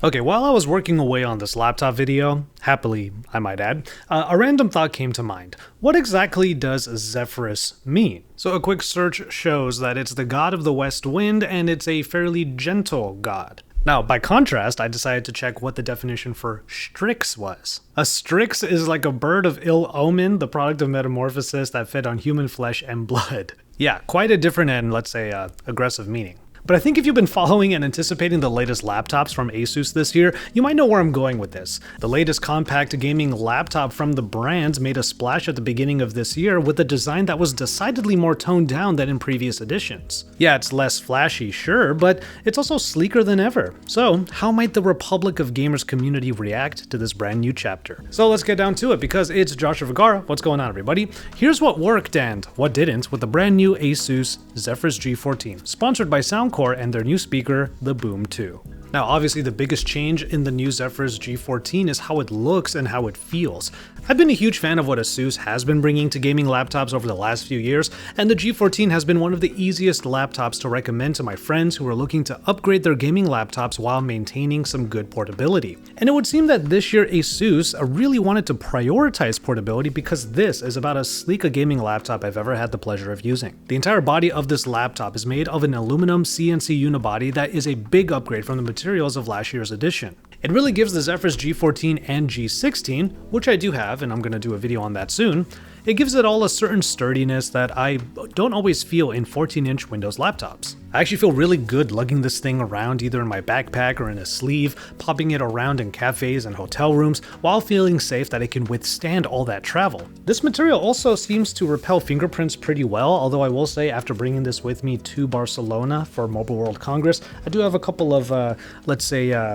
Okay, while I was working away on this laptop video, happily I might add, a random thought came to mind. What exactly does Zephyrus mean? So a quick search shows that it's the god of the west wind and it's a fairly gentle god. Now, by contrast, I decided to check what the definition for Strix was. A Strix is like a bird of ill omen, the product of metamorphosis that fed on human flesh and blood. Yeah, quite a different and, let's say, aggressive meaning. But I think if you've been following and anticipating the latest laptops from ASUS this year, you might know where I'm going with this. The latest compact gaming laptop from the brand made a splash at the beginning of this year with a design that was decidedly more toned down than in previous editions. Yeah, it's less flashy, sure, but it's also sleeker than ever. So, how might the Republic of Gamers community react to this brand new chapter? So let's get down to it, because it's Joshua Vergara. What's going on, everybody? Here's what worked and what didn't with the brand new ASUS Zephyrus G14, sponsored by Soundcore and their new speaker, the Boom2. Now, obviously the biggest change in the new Zephyrus G14 is how it looks and how it feels. I've been a huge fan of what ASUS has been bringing to gaming laptops over the last few years, and the G14 has been one of the easiest laptops to recommend to my friends who are looking to upgrade their gaming laptops while maintaining some good portability. And it would seem that this year ASUS really wanted to prioritize portability because this is about as sleek a gaming laptop I've ever had the pleasure of using. The entire body of this laptop is made of an aluminum CNC unibody that is a big upgrade from the materials of last year's edition. It really gives the Zephyrus G14 and G16, which I do have, and I'm going to do a video on that soon, it gives it all a certain sturdiness that I don't always feel in 14-inch Windows laptops. I actually feel really good lugging this thing around either in my backpack or in a sleeve, popping it around in cafes and hotel rooms, while feeling safe that it can withstand all that travel. This material also seems to repel fingerprints pretty well, although I will say after bringing this with me to Barcelona for Mobile World Congress, I do have a couple of,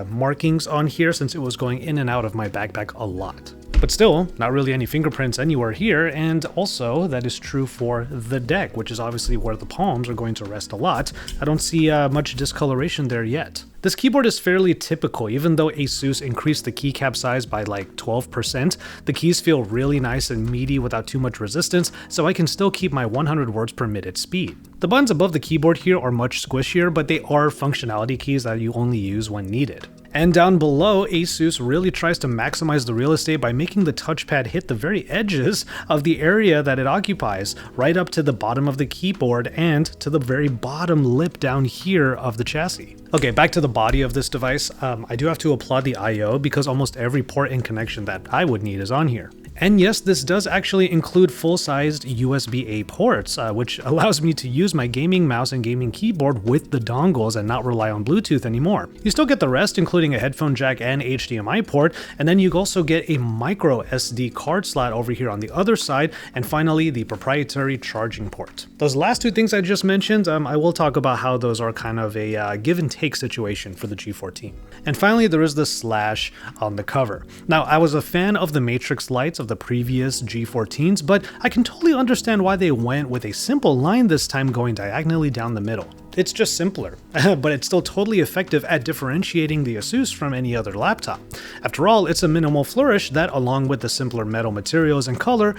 markings on here since it was going in and out of my backpack a lot. But still, not really any fingerprints anywhere here, and also that is true for the deck, which is obviously where the palms are going to rest a lot. I don't see much discoloration there yet. This keyboard is fairly typical. Even though ASUS increased the keycap size by like 12%, the keys feel really nice and meaty without too much resistance, so I can still keep my 100 words per minute speed. The buttons above the keyboard here are much squishier, but they are functionality keys that you only use when needed. And down below, ASUS really tries to maximize the real estate by making the touchpad hit the very edges of the area that it occupies, right up to the bottom of the keyboard and to the very bottom lip down here of the chassis. Okay, back to the body of this device. I do have to applaud the I/O because almost every port and connection that I would need is on here. And yes, this does actually include full-sized USB-A ports, which allows me to use my gaming mouse and gaming keyboard with the dongles and not rely on Bluetooth anymore. You still get the rest, including a headphone jack and HDMI port, and then you also get a micro SD card slot over here on the other side, and finally the proprietary charging port. Those last two things I just mentioned, I will talk about how those are kind of a give and take situation for the G14. And finally, there is the slash on the cover. Now, I was a fan of the matrix lights of the previous G14s, but I can totally understand why they went with a simple line this time going diagonally down the middle. It's just simpler, but it's still totally effective at differentiating the ASUS from any other laptop. After all, it's a minimal flourish that, along with the simpler metal materials and color,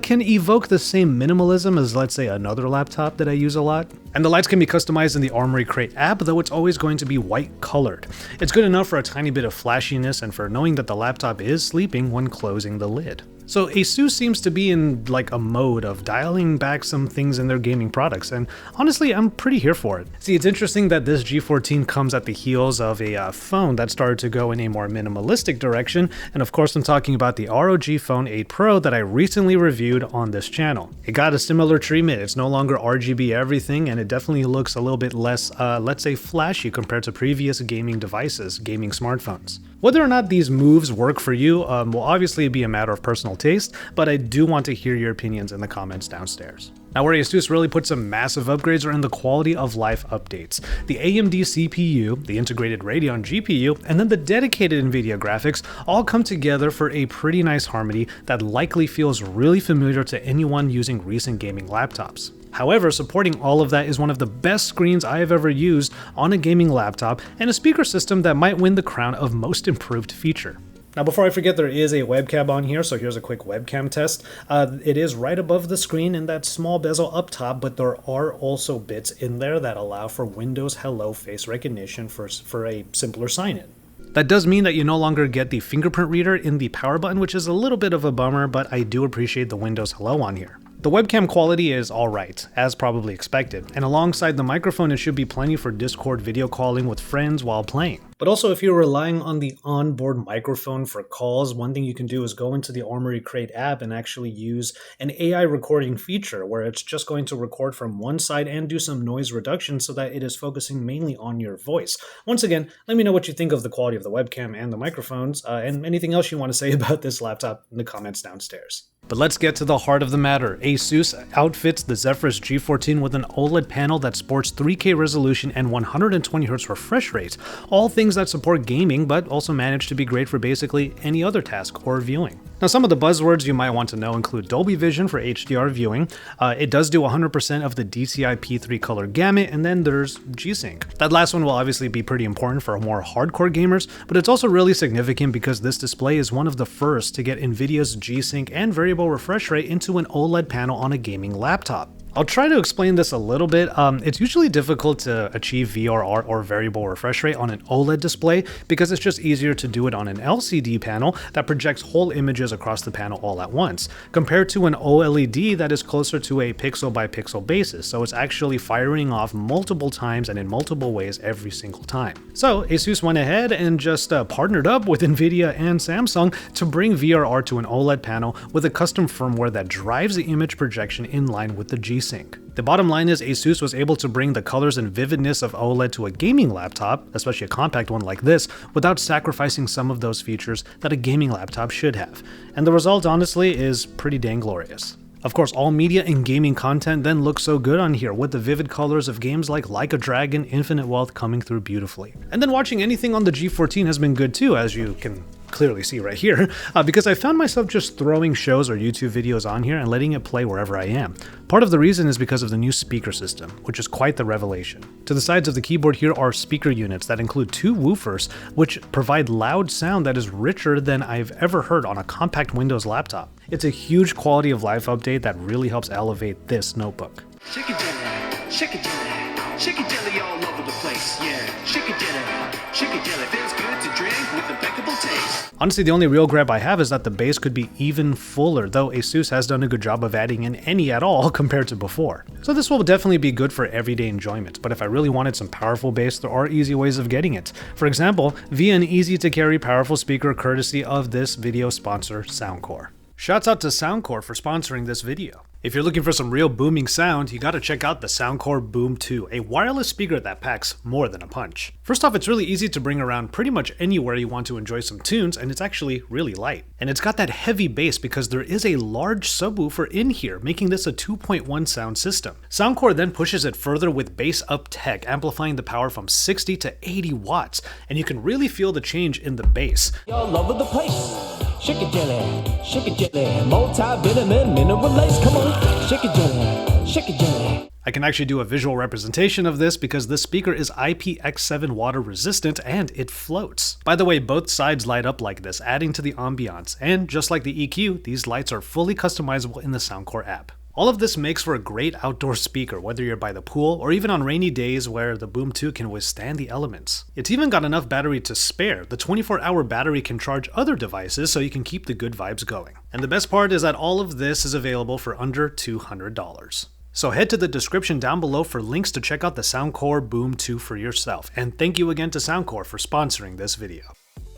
can evoke the same minimalism as, let's say, another laptop that I use a lot. And the lights can be customized in the Armory Crate app, though it's always going to be white colored. It's good enough for a tiny bit of flashiness and for knowing that the laptop is sleeping when closing the lid. So ASUS seems to be in like a mode of dialing back some things in their gaming products, and honestly, I'm pretty here for it. See, it's interesting that this G14 comes at the heels of a phone that started to go in a more minimalistic direction, and of course I'm talking about the ROG Phone 8 Pro that I recently reviewed on this channel. It got a similar treatment. It's no longer RGB everything, and it definitely looks a little bit less, let's say, flashy compared to previous gaming devices, gaming smartphones. Whether or not these moves work for you will obviously be a matter of personal taste, but I do want to hear your opinions in the comments downstairs. Now, where ASUS really put some massive upgrades are in the quality of life updates. The AMD CPU, the integrated Radeon GPU, and then the dedicated NVIDIA graphics all come together for a pretty nice harmony that likely feels really familiar to anyone using recent gaming laptops. However, supporting all of that is one of the best screens I have ever used on a gaming laptop and a speaker system that might win the crown of most improved feature. Now, before I forget, there is a webcam on here, so here's a quick webcam test. It is right above the screen in that small bezel up top, but there are also bits in there that allow for Windows Hello face recognition for a simpler sign-in. That does mean that you no longer get the fingerprint reader in the power button, which is a little bit of a bummer, but I do appreciate the Windows Hello on here. The webcam quality is alright, as probably expected, and alongside the microphone it should be plenty for Discord video calling with friends while playing. But also, if you're relying on the onboard microphone for calls, one thing you can do is go into the Armory Crate app and actually use an AI recording feature where it's just going to record from one side and do some noise reduction so that it is focusing mainly on your voice. Once again, let me know what you think of the quality of the webcam and the microphones, and anything else you want to say about this laptop in the comments downstairs. But let's get to the heart of the matter. ASUS outfits the Zephyrus G14 with an OLED panel that sports 3K resolution and 120Hz refresh rate, all things that support gaming but also manage to be great for basically any other task or viewing. Now, some of the buzzwords you might want to know include Dolby Vision for HDR viewing. It does do 100% of the DCI P3 color gamut, and then there's G-Sync. That last one will obviously be pretty important for more hardcore gamers, but it's also really significant because this display is one of the first to get NVIDIA's G-Sync and variable refresh rate into an OLED panel on a gaming laptop. I'll try to explain this a little bit. It's usually difficult to achieve VRR or variable refresh rate on an OLED display because it's just easier to do it on an LCD panel that projects whole images across the panel all at once, compared to an OLED that is closer to a pixel by pixel basis, so it's actually firing off multiple times and in multiple ways every single time. So ASUS went ahead and just partnered up with NVIDIA and Samsung to bring VRR to an OLED panel with a custom firmware that drives the image projection in line with the G-Sync. The bottom line is ASUS was able to bring the colors and vividness of OLED to a gaming laptop, especially a compact one like this, without sacrificing some of those features that a gaming laptop should have. And the result, honestly, is pretty dang glorious. Of course, all media and gaming content then looks so good on here, with the vivid colors of games like a Dragon, Infinite Wealth coming through beautifully. And then watching anything on the G14 has been good too, as you can clearly see right here, because I found myself just throwing shows or YouTube videos on here and letting it play wherever I am. Part of the reason is because of the new speaker system, which is quite the revelation. To the sides of the keyboard here are speaker units that include 2 woofers, which provide loud sound that is richer than I've ever heard on a compact Windows laptop. It's a huge quality of life update that really helps elevate this notebook. Chicken jelly all over the place, yeah. Chicken jelly feels good to drink with impeccable taste. Honestly, the only real gripe I have is that the base could be even fuller, though ASUS has done a good job of adding in any at all compared to before. So this will definitely be good for everyday enjoyment, but if I really wanted some powerful bass, there are easy ways of getting it. For example, via an easy to carry powerful speaker courtesy of this video sponsor, Soundcore. Shouts out to Soundcore for sponsoring this video. If you're looking for some real booming sound, you gotta check out the Soundcore Boom2, a wireless speaker that packs more than a punch. First off, it's really easy to bring around pretty much anywhere you want to enjoy some tunes, and it's actually really light. And it's got that heavy bass because there is a large subwoofer in here, making this a 2.1 sound system. Soundcore then pushes it further with bass up tech, amplifying the power from 60 to 80 watts, and you can really feel the change in the bass. All over the place. Chicken jelly, multi-vitamin mineral lace. Come on, chicken jelly. I can actually do a visual representation of this because this speaker is IPX7 water resistant and it floats. By the way, both sides light up like this, adding to the ambiance, and just like the EQ, these lights are fully customizable in the Soundcore app. All of this makes for a great outdoor speaker, whether you're by the pool or even on rainy days where the Boom2 can withstand the elements. It's even got enough battery to spare. The 24-hour battery can charge other devices so you can keep the good vibes going. And the best part is that all of this is available for under $200. So head to the description down below for links to check out the Soundcore Boom2 for yourself. And thank you again to Soundcore for sponsoring this video.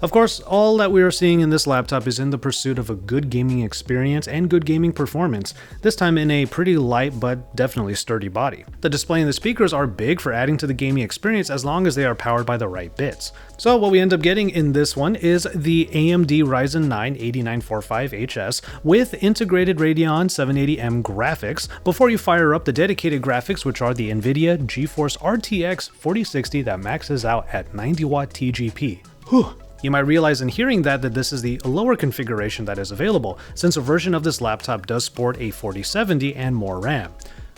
Of course, all that we are seeing in this laptop is in the pursuit of a good gaming experience and good gaming performance, this time in a pretty light but definitely sturdy body. The display and the speakers are big for adding to the gaming experience as long as they are powered by the right bits. So what we end up getting in this one is the AMD Ryzen 9 8945HS with integrated Radeon 780M graphics before you fire up the dedicated graphics, which are the NVIDIA GeForce RTX 4060 that maxes out at 90 watt TGP. Whew. You might realize in hearing that this is the lower configuration that is available, since a version of this laptop does sport a 4070 and more RAM.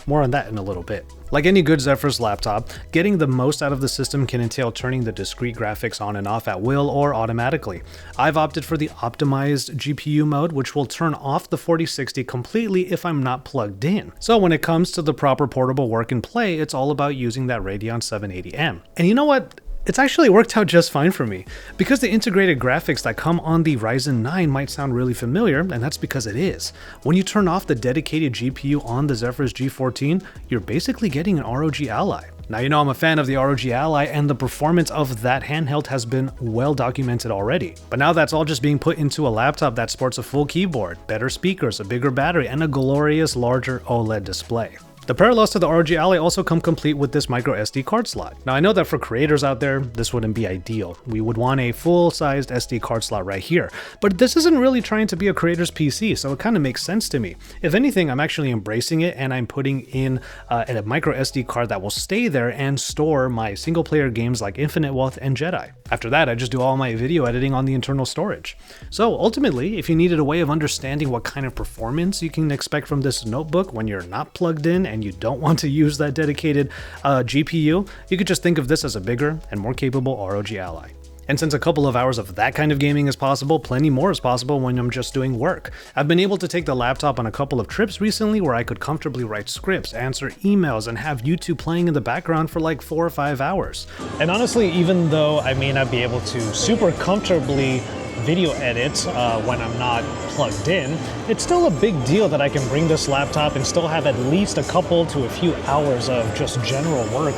More on that in a little bit. Like any good Zephyrus laptop, getting the most out of the system can entail turning the discrete graphics on and off at will or automatically. I've opted for the optimized GPU mode, which will turn off the 4060 completely if I'm not plugged in. So when it comes to the proper portable work and play, it's all about using that Radeon 780M. And you know what? It's actually worked out just fine for me. Because the integrated graphics that come on the Ryzen 9 might sound really familiar, and that's because it is. When you turn off the dedicated GPU on the Zephyrus G14, you're basically getting an ROG Ally. Now, you know I'm a fan of the ROG Ally, and the performance of that handheld has been well documented already. But now that's all just being put into a laptop that sports a full keyboard, better speakers, a bigger battery, and a glorious larger OLED display. The parallels to the ROG Ally also come complete with this micro SD card slot. Now I know that for creators out there, this wouldn't be ideal. We would want a full-sized SD card slot right here, but this isn't really trying to be a creator's PC, so it kind of makes sense to me. If anything, I'm actually embracing it, and I'm putting in a micro SD card that will stay there and store my single-player games like Infinite Wealth and Jedi. After that, I just do all my video editing on the internal storage. So ultimately, if you needed a way of understanding what kind of performance you can expect from this notebook when you're not plugged in and you don't want to use that dedicated GPU, you could just think of this as a bigger and more capable ROG Ally. And since a couple of hours of that kind of gaming is possible, plenty more is possible when I'm just doing work. I've been able to take the laptop on a couple of trips recently where I could comfortably write scripts, answer emails, and have YouTube playing in the background for like 4 or 5 hours. And honestly, even though I may not be able to super comfortably video edit when I'm not plugged in, it's still a big deal that I can bring this laptop and still have at least a couple to a few hours of just general work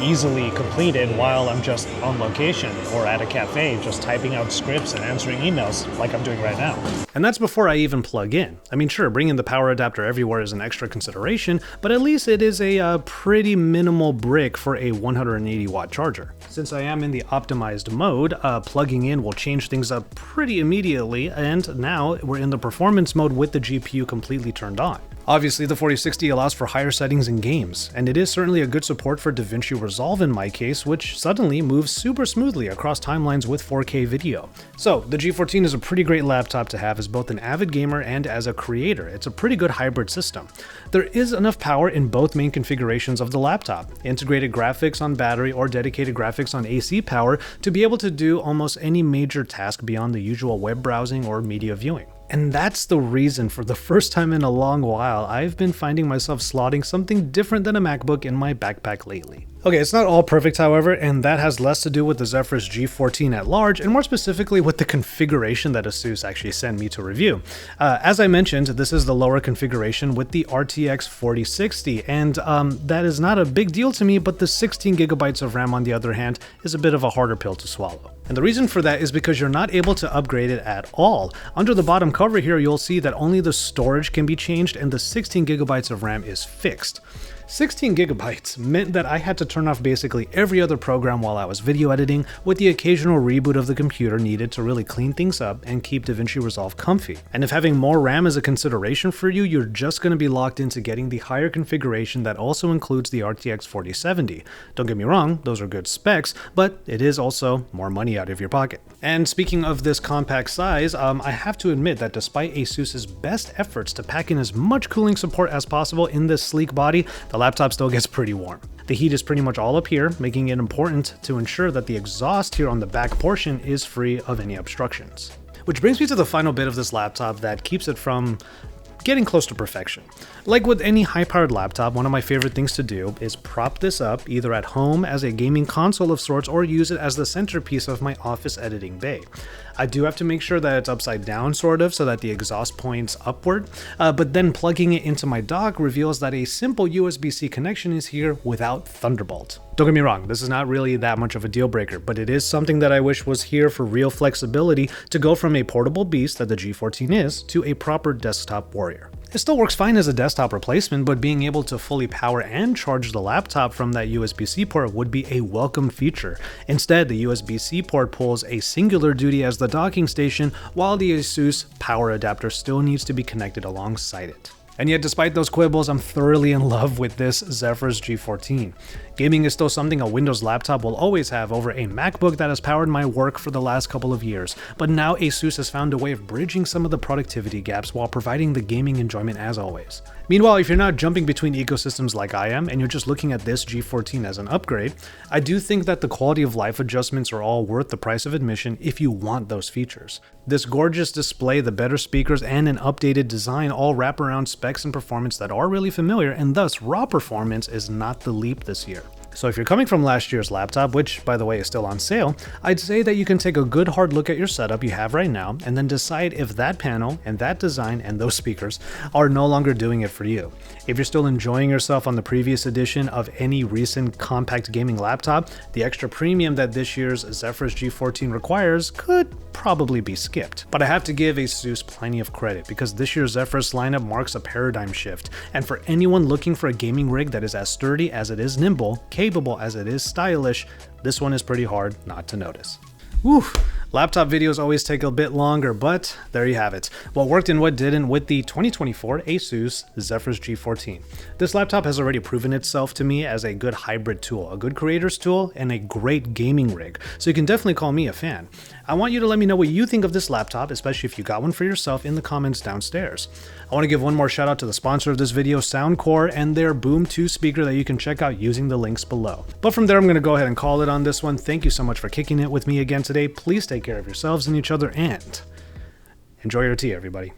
easily completed while I'm just on location or at a cafe just typing out scripts and answering emails like I'm doing right now. And that's before I even plug in. I mean, sure, bringing the power adapter everywhere is an extra consideration, but at least it is a pretty minimal brick for a 180 watt charger. Since I am in the optimized mode, plugging in will change things up pretty immediately, and now we're in the performance mode with the GPU completely turned on. Obviously, the 4060 allows for higher settings in games, and it is certainly a good support for DaVinci Resolve in my case, which suddenly moves super smoothly across timelines with 4K video. So, the G14 is a pretty great laptop to have as both an avid gamer and as a creator. It's a pretty good hybrid system. There is enough power in both main configurations of the laptop, integrated graphics on battery or dedicated graphics on AC power, to be able to do almost any major task beyond the usual web browsing or media viewing. And that's the reason, for the first time in a long while, I've been finding myself slotting something different than a MacBook in my backpack lately. Okay, it's not all perfect, however, and that has less to do with the Zephyrus G14 at large, and more specifically with the configuration that ASUS actually sent me to review. As I mentioned, this is the lower configuration with the RTX 4060, and that is not a big deal to me, but the 16 gigabytes of RAM, on the other hand, is a bit of a harder pill to swallow. And the reason for that is because you're not able to upgrade it at all. Under the bottom cover here, you'll see that only the storage can be changed, and the 16 gigabytes of RAM is fixed. 16 gigabytes meant that I had to turn off basically every other program while I was video editing, with the occasional reboot of the computer needed to really clean things up and keep DaVinci Resolve comfy. And if having more RAM is a consideration for you, you're just going to be locked into getting the higher configuration that also includes the RTX 4070. Don't get me wrong, those are good specs, but it is also more money out of your pocket. And speaking of this compact size, I have to admit that despite ASUS's best efforts to pack in as much cooling support as possible in this sleek body, the laptop still gets pretty warm. The heat is pretty much all up here, making it important to ensure that the exhaust here on the back portion is free of any obstructions. Which brings me to the final bit of this laptop that keeps it from getting close to perfection. Like with any high-powered laptop, one of my favorite things to do is prop this up either at home as a gaming console of sorts or use it as the centerpiece of my office editing bay. I do have to make sure that it's upside down sort of so that the exhaust points upward, but then plugging it into my dock reveals that a simple USB-C connection is here without Thunderbolt. Don't get me wrong, this is not really that much of a deal breaker, but it is something that I wish was here for real flexibility to go from a portable beast that the G14 is to a proper desktop warrior. It still works fine as a desktop replacement, but being able to fully power and charge the laptop from that USB-C port would be a welcome feature. Instead, the USB-C port pulls a singular duty as the docking station, while the ASUS power adapter still needs to be connected alongside it. And yet, despite those quibbles, I'm thoroughly in love with this Zephyrus G14. Gaming is still something a Windows laptop will always have over a MacBook that has powered my work for the last couple of years, but now ASUS has found a way of bridging some of the productivity gaps while providing the gaming enjoyment as always. Meanwhile, if you're not jumping between ecosystems like I am, and you're just looking at this G14 as an upgrade, I do think that the quality of life adjustments are all worth the price of admission if you want those features. This gorgeous display, the better speakers, and an updated design all wrap around specs and performance that are really familiar, and thus raw performance is not the leap this year. So if you're coming from last year's laptop, which by the way is still on sale, I'd say that you can take a good hard look at your setup you have right now and then decide if that panel and that design and those speakers are no longer doing it for you. If you're still enjoying yourself on the previous edition of any recent compact gaming laptop, the extra premium that this year's Zephyrus G14 requires could probably be skipped. But I have to give ASUS plenty of credit because this year's Zephyrus lineup marks a paradigm shift, and for anyone looking for a gaming rig that is as sturdy as it is nimble, capable as it is stylish, this one is pretty hard not to notice. Whew, laptop videos always take a bit longer, but there you have it. What worked and what didn't with the 2024 ASUS Zephyrus G14. This laptop has already proven itself to me as a good hybrid tool, a good creator's tool, and a great gaming rig, so you can definitely call me a fan. I want you to let me know what you think of this laptop, especially if you got one for yourself, in the comments downstairs. I want to give one more shout out to the sponsor of this video, Soundcore, and their Boom2 speaker that you can check out using the links below. But from there, I'm going to go ahead and call it on this one. Thank you so much for kicking it with me again today. Please take care of yourselves and each other, and enjoy your tea, everybody.